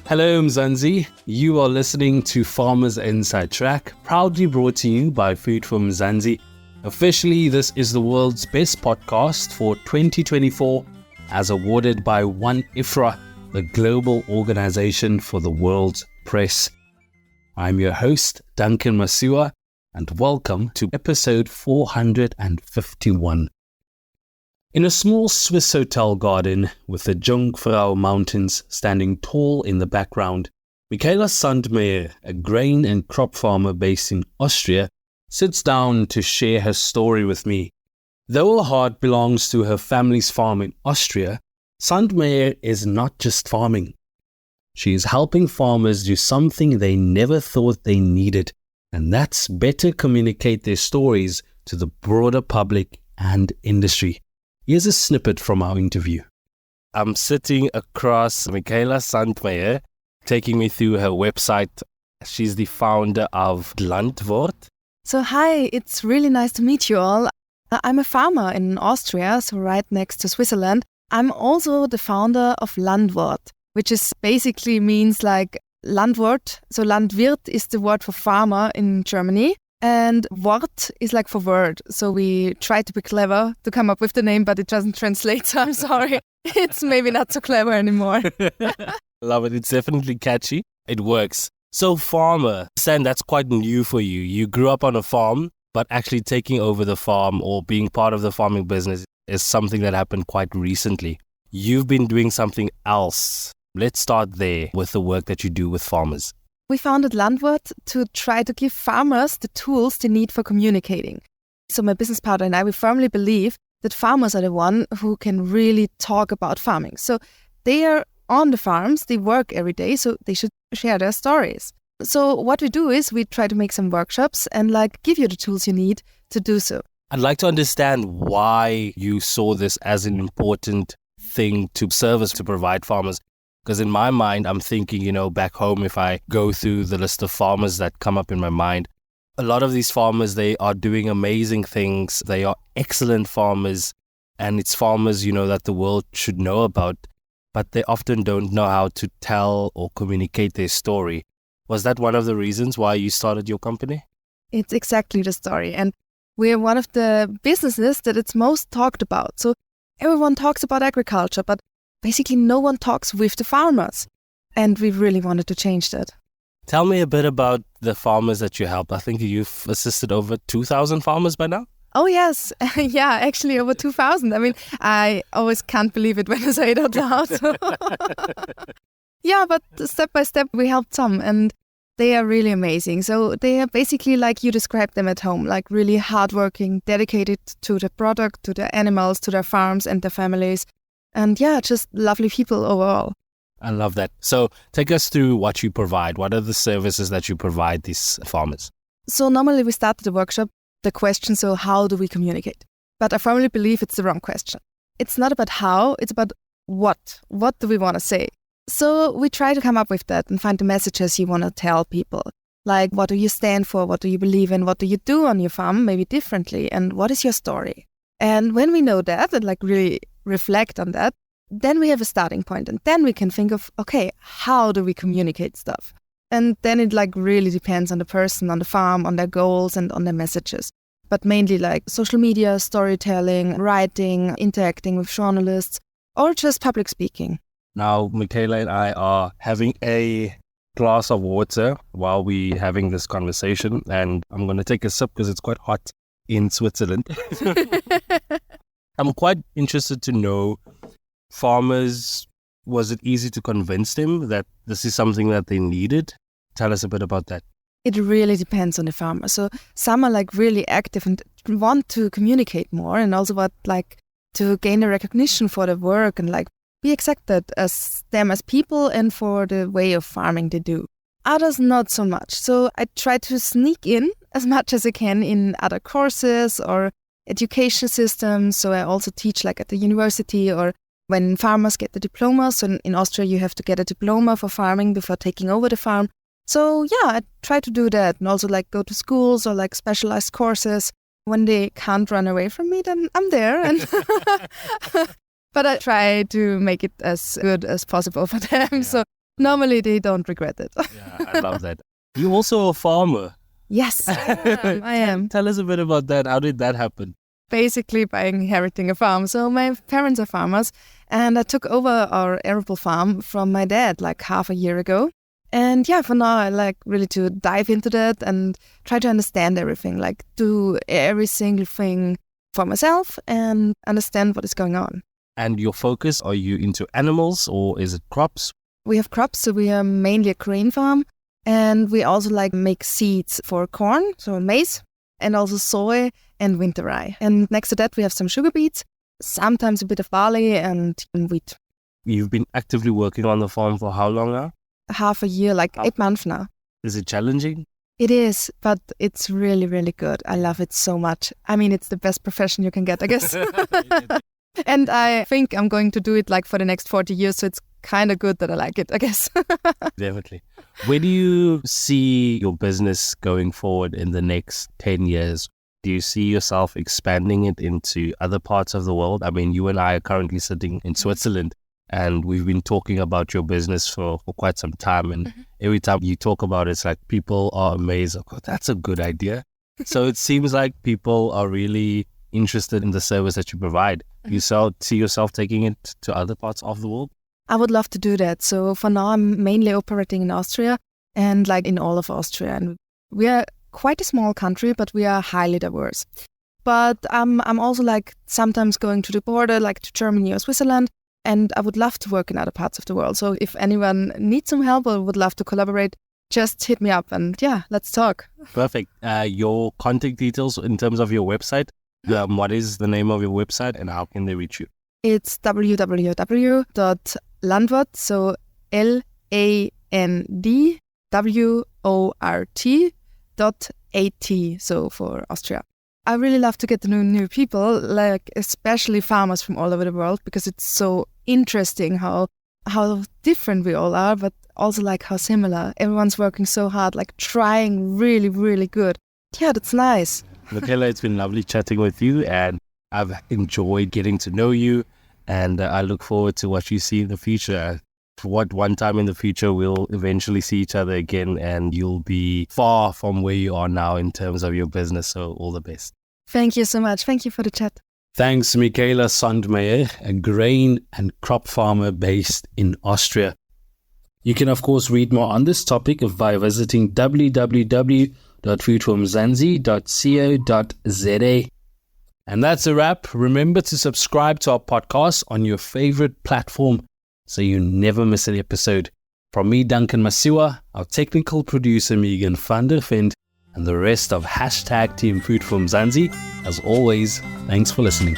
Hello Mzansi, you are listening to Farmers Inside Track, proudly brought to you by Food For Mzansi. Officially, this is the world's best podcast for 2024, as awarded by One IFRA, the global organization for the world's press. I'm your host, Duncan Masiwa, and welcome to episode 451. In a small Swiss hotel garden with the Jungfrau mountains standing tall in the background, Michaela Sandmayr, a grain and crop farmer based in Austria, sits down to share her story with me. Though her heart belongs to her family's farm in Austria, Sandmayr is not just farming. She is helping farmers do something they never thought they needed, and that's better communicate their stories to the broader public and industry. Here's a snippet from our interview. I'm sitting across Michaela Sandmayr, taking me through her website. She's the founder of Landwort. So hi, it's really nice to meet you all. I'm a farmer in Austria, so right next to Switzerland. I'm also the founder of Landwort, which is basically means like Landwort. So Landwirt is the word for farmer in Germany. And Wort is like for word. So we try to be clever to come up with the name, but it doesn't translate. So I'm sorry. It's maybe not so clever anymore. Love it. It's definitely catchy. It works. So farmer, Sam, that's quite new for you. You grew up on a farm, but actually taking over the farm or being part of the farming business is something that happened quite recently. You've been doing something else. Let's start there with the work that you do with farmers. We founded Landwort to try to give farmers the tools they need for communicating. So my business partner and I, we firmly believe that farmers are the one who can really talk about farming. So they are on the farms, they work every day, so they should share their stories. So what we do is we try to make some workshops and give you the tools you need to do so. I'd like to understand why you saw this as an important thing to service to provide farmers. Because in my mind, I'm thinking, back home, if I go through the list of farmers that come up in my mind, a lot of these farmers, they are doing amazing things. They are excellent farmers. And it's farmers, that the world should know about. But they often don't know how to tell or communicate their story. Was that one of the reasons why you started your company? It's exactly the story. And we're one of the businesses that it's most talked about. So everyone talks about agriculture, but basically, no one talks with the farmers, and we really wanted to change that. Tell me a bit about the farmers that you help. I think you've assisted over 2,000 farmers by now? Oh, yes. Yeah, actually over 2,000. I mean, I always can't believe it when I say it out loud. Yeah, but step by step, we helped some, and they are really amazing. So they are basically like you described them at home, like really hardworking, dedicated to the product, to their animals, to their farms and their families. And yeah, just lovely people overall. I love that. So take us through what you provide. What are the services that you provide these farmers? So normally we start the workshop, the question, so how do we communicate? But I firmly believe it's the wrong question. It's not about how, it's about what. What do we want to say? So we try to come up with that and find the messages you want to tell people. Like, what do you stand for? What do you believe in? What do you do on your farm? Maybe differently. And what is your story? And when we know that and really reflect on that, then we have a starting point, and then we can think of, okay, how do we communicate stuff? And then it really depends on the person, on the farm, on their goals and on their messages. But mainly social media, storytelling, writing, interacting with journalists, or just public speaking. Now, Michaela and I are having a glass of water while we're having this conversation, and I'm going to take a sip because it's quite hot in Switzerland. I'm quite interested to know, farmers, was it easy to convince them that this is something that they needed? Tell us a bit about that. It really depends on the farmer. So some are really active and want to communicate more, and also want to gain a recognition for their work and be accepted as them as people and for the way of farming they do. Others not so much. So I try to sneak in as much as I can in other courses or education systems. So I also teach at the university, or when farmers get the diploma. So in Austria, you have to get a diploma for farming before taking over the farm. So yeah, I try to do that, and also go to schools or specialized courses. When they can't run away from me, then I'm there. And but I try to make it as good as possible for them. Yeah. So Normally they don't regret it. Yeah, I love that. You're also a farmer. Yes, I am. Tell us a bit about that. How did that happen? Basically by inheriting a farm. So my parents are farmers, and I took over our arable farm from my dad like half a year ago. And yeah, for now I like really to dive into that and try to understand everything, like do every single thing for myself and understand what is going on. And your focus, are you into animals or is it crops? We have crops, so we are mainly a grain farm, and we also like make seeds for corn, so maize, and also soy and winter rye. And next to that we have some sugar beets, sometimes a bit of barley and wheat. You've been actively working on the farm for how long now? Half a year, like 8 months now. Is it challenging? It is, but it's really, really good. I love it so much. I mean, it's the best profession you can get, I guess. And I think I'm going to do it like for the next 40 years, so it's kind of good that I like it, I guess. Definitely. Where do you see your business going forward in the next 10 years? Do you see yourself expanding it into other parts of the world? I mean, you and I are currently sitting in Switzerland, and we've been talking about your business for quite some time. And every time you talk about it, it's like people are amazed. Oh, that's a good idea. So it seems like people are really interested in the service that you provide. You see yourself taking it to other parts of the world? I would love to do that. So for now, I'm mainly operating in Austria and like in all of Austria. And we are quite a small country, but we are highly diverse. But I'm also like sometimes going to the border, like to Germany or Switzerland. And I would love to work in other parts of the world. So if anyone needs some help or would love to collaborate, just hit me up and yeah, let's talk. Perfect. Your contact details in terms of your website, what is the name of your website and how can they reach you? It's www.landwort, so LANDWORT.AT, so for Austria. I really love to get to know new people, like especially farmers from all over the world, because it's so interesting how different we all are, but also like how similar. Everyone's working so hard, like trying really, really good. Yeah, that's nice. Michaela, it's been lovely chatting with you, and I've enjoyed getting to know you, and I look forward to what you see in the future. What one time in the future we'll eventually see each other again, and you'll be far from where you are now in terms of your business. So all the best. Thank you so much. Thank you for the chat. Thanks, Michaela Sandmayr, a grain and crop farmer based in Austria. You can, of course, read more on this topic by visiting www.foodformzansi.co.za. And that's a wrap. Remember to subscribe to our podcast on your favorite platform so you never miss an episode. From me, Duncan Masiwa, our technical producer, Megan van der Vent, and the rest of #Team Food For Mzansi, as always, thanks for listening.